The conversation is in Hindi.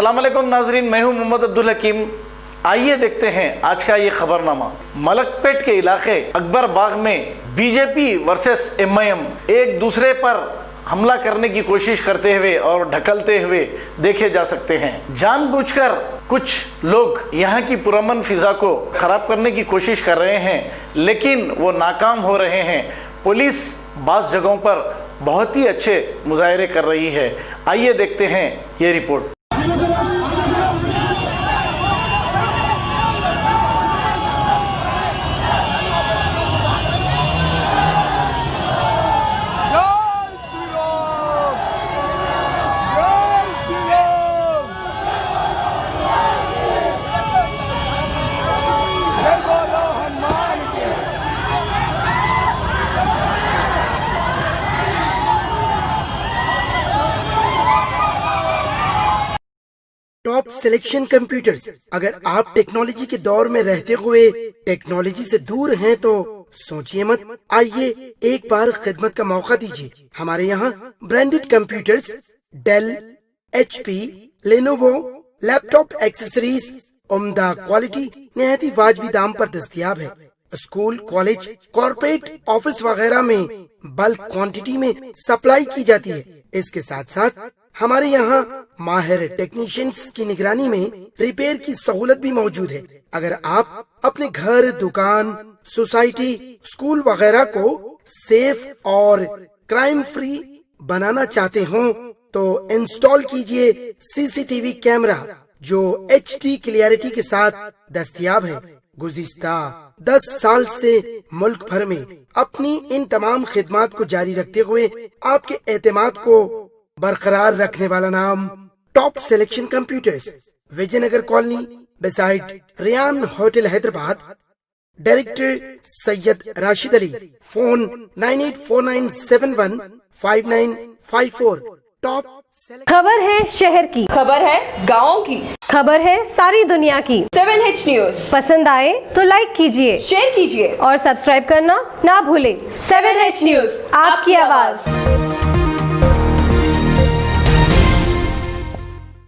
अस्सलाम वालेकुम नाजरीन, मैं हूं मोहम्मद अब्दुल हकीम। आइए देखते हैं आज का ये खबरनामा। मलकपेट के इलाके अकबर बाग में बीजेपी वर्सेस एमआईएम एक दूसरे पर हमला करने की कोशिश करते हुए और ढकलते हुए देखे जा सकते हैं। जानबूझकर कुछ लोग यहाँ की पुरअमन फिजा को खराब करने की कोशिश कर रहे हैं, लेकिन वो नाकाम हो रहे हैं। पुलिस बाज़ जगहों पर बहुत ही अच्छे मुजाहरे कर रही है। आइए देखते हैं ये रिपोर्ट। Top selection computers. अगर आप टेक्नोलॉजी के दौर में रहते हुए टेक्नोलॉजी से दूर हैं तो सोचिए मत, आइए एक बार खिदमत का मौका दीजिए। हमारे यहाँ branded computers Dell, HP, Lenovo, laptop accessories उम्दा क्वालिटी निहायती वाजबी दाम पर दस्तयाब है। स्कूल, कॉलेज, कॉर्पोरेट, ऑफिस वगैरह में बल्क क्वांटिटी में सप्लाई की जाती है। इसके साथ साथ हमारे यहाँ माहिर टेक्नीशियंस की निगरानी में रिपेयर की सहूलत भी मौजूद है। अगर आप अपने घर, दुकान, सोसाइटी, स्कूल वगैरह को सेफ और क्राइम फ्री बनाना चाहते हो तो इंस्टॉल कीजिए CCTV कैमरा जो HD क्लियरिटी के साथ दस्तयाब है। गुज़िश्ता 10 साल से मुल्क भर में अपनी इन तमाम खिदमात को जारी रखते हुए आपके एतमाद को बरकरार रखने वाला नाम top selection computers, Vijayanagar colony beside Riyan hotel Hyderabad. Director Syed Rashid Ali. Phone 9849715954। Top खबर है शहर की, खबर है गाँव की, खबर है सारी दुनिया की। 7H न्यूज पसंद आए तो लाइक कीजिए, शेयर कीजिए और सब्सक्राइब करना ना भूलें। 7H न्यूज, आपकी आवाज।